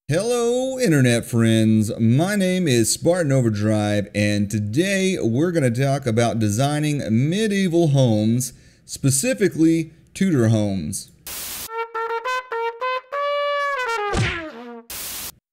Hello internet friends, my name is Spartan Overdrive and today we're going to talk about designing medieval homes, specifically Tudor homes.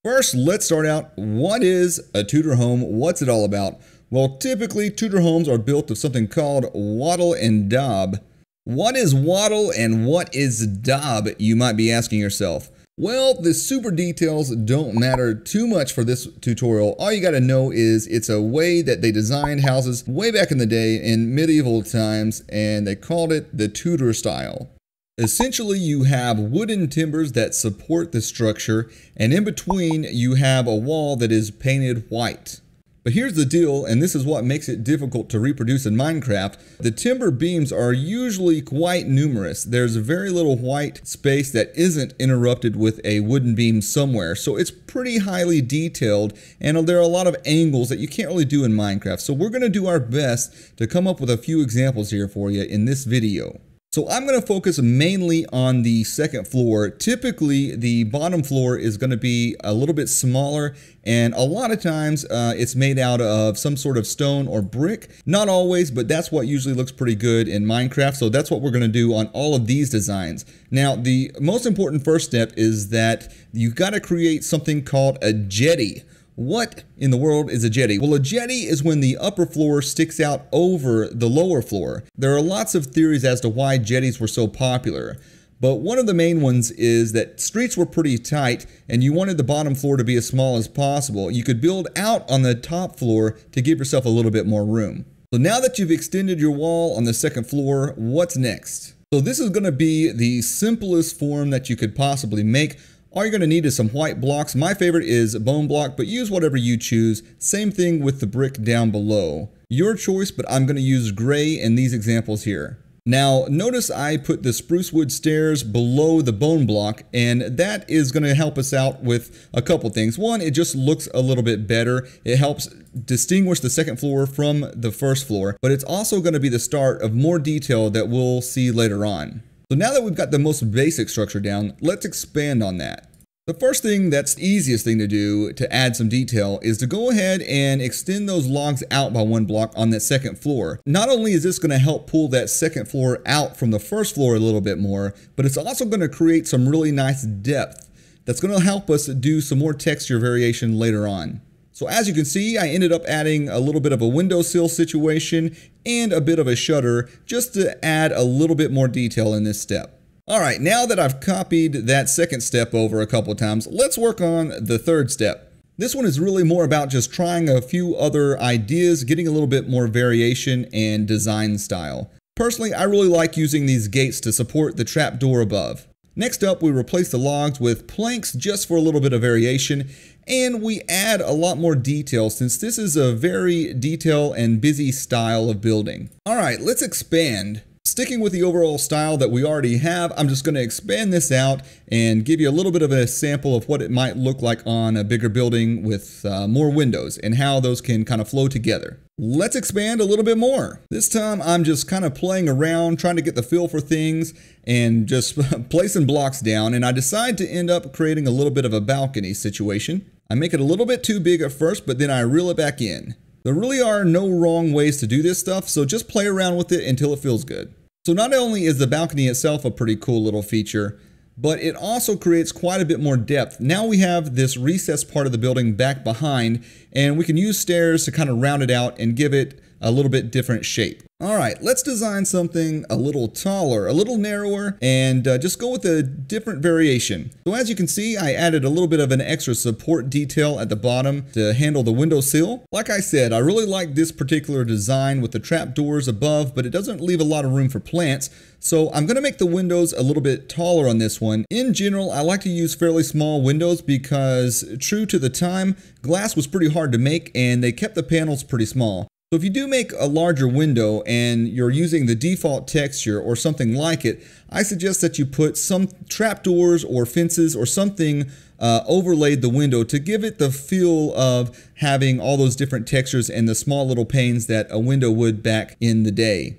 First, let's start out, what is a Tudor home? What's it all about? Well, typically Tudor homes are built of something called wattle and daub. What is wattle and what is daub, you might be asking yourself. Well, the super details don't matter too much for this tutorial. All you gotta know is it's a way that they designed houses way back in the day in medieval times, and they called it the Tudor style. Essentially, you have wooden timbers that support the structure, and in between you have a wall that is painted white. But here's the deal, and this is what makes it difficult to reproduce in Minecraft. The timber beams are usually quite numerous. There's very little white space that isn't interrupted with a wooden beam somewhere. So it's pretty highly detailed, and there are a lot of angles that you can't really do in Minecraft. So we're gonna do our best to come up with a few examples here for you in this video. So I'm going to focus mainly on the second floor. Typically, the bottom floor is going to be a little bit smaller, and a lot of times it's made out of some sort of stone or brick. Not always, but that's what usually looks pretty good in Minecraft. So that's what we're going to do on all of these designs. Now, the most important first step is that you've got to create something called a jetty. What in the world is a jetty? Well, a jetty is when the upper floor sticks out over the lower floor. There are lots of theories as to why jetties were so popular, but one of the main ones is that streets were pretty tight and you wanted the bottom floor to be as small as possible. You could build out on the top floor to give yourself a little bit more room. So now that you've extended your wall on the second floor, what's next? So this is going to be the simplest form that you could possibly make. All you're going to need is some white blocks. My favorite is bone block, but use whatever you choose. Same thing with the brick down below. Your choice, but I'm going to use gray in these examples here. Now, notice I put the spruce wood stairs below the bone block, and that is going to help us out with a couple things. One, it just looks a little bit better. It helps distinguish the second floor from the first floor, but it's also going to be the start of more detail that we'll see later on. So now that we've got the most basic structure down, let's expand on that. The first thing that's the easiest thing to do to add some detail is to go ahead and extend those logs out by one block on that second floor. Not only is this going to help pull that second floor out from the first floor a little bit more, but it's also going to create some really nice depth that's going to help us do some more texture variation later on. So as you can see, I ended up adding a little bit of a windowsill situation and a bit of a shutter just to add a little bit more detail in this step. Alright, now that I've copied that second step over a couple of times, let's work on the third step. This one is really more about just trying a few other ideas, getting a little bit more variation and design style. Personally, I really like using these gates to support the trapdoor above. Next up, we replace the logs with planks just for a little bit of variation, and we add a lot more detail since this is a very detail and busy style of building. Alright, let's expand. Sticking with the overall style that we already have, I'm just going to expand this out and give you a little bit of a sample of what it might look like on a bigger building with more windows and how those can kind of flow together. Let's expand a little bit more. This time I'm just kind of playing around, trying to get the feel for things and just placing blocks down, and I decide to end up creating a little bit of a balcony situation. I make it a little bit too big at first, but then I reel it back in. There really are no wrong ways to do this stuff, so just play around with it until it feels good. So not only is the balcony itself a pretty cool little feature, but it also creates quite a bit more depth. Now we have this recessed part of the building back behind, and we can use stairs to kind of round it out and give it a little bit different shape. Alright, let's design something a little taller, a little narrower, and just go with a different variation. So as you can see, I added a little bit of an extra support detail at the bottom to handle the windowsill. Like I said, I really like this particular design with the trapdoors above, but it doesn't leave a lot of room for plants. So I'm going to make the windows a little bit taller on this one. In general, I like to use fairly small windows because, true to the time, glass was pretty hard to make and they kept the panels pretty small. So if you do make a larger window and you're using the default texture or something like it, I suggest that you put some trapdoors or fences or something overlaid the window to give it the feel of having all those different textures and the small little panes that a window would back in the day.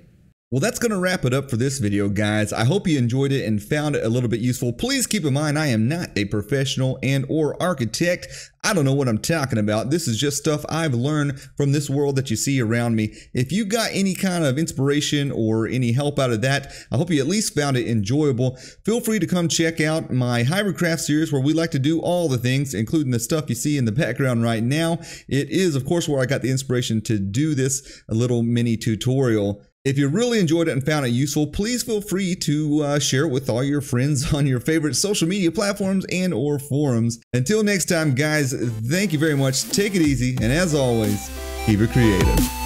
Well, that's going to wrap it up for this video, guys. I hope you enjoyed it and found it a little bit useful. Please keep in mind, I am not a professional and or architect. I don't know what I'm talking about. This is just stuff I've learned from this world that you see around me. If you got any kind of inspiration or any help out of that, I hope you at least found it enjoyable. Feel free to come check out my Hybrid Craft series where we like to do all the things, including the stuff you see in the background right now. It is, of course, where I got the inspiration to do this little mini tutorial. If you really enjoyed it and found it useful, please feel free to share it with all your friends on your favorite social media platforms and or forums. Until next time, guys, thank you very much. Take it easy, and as always, keep it creative.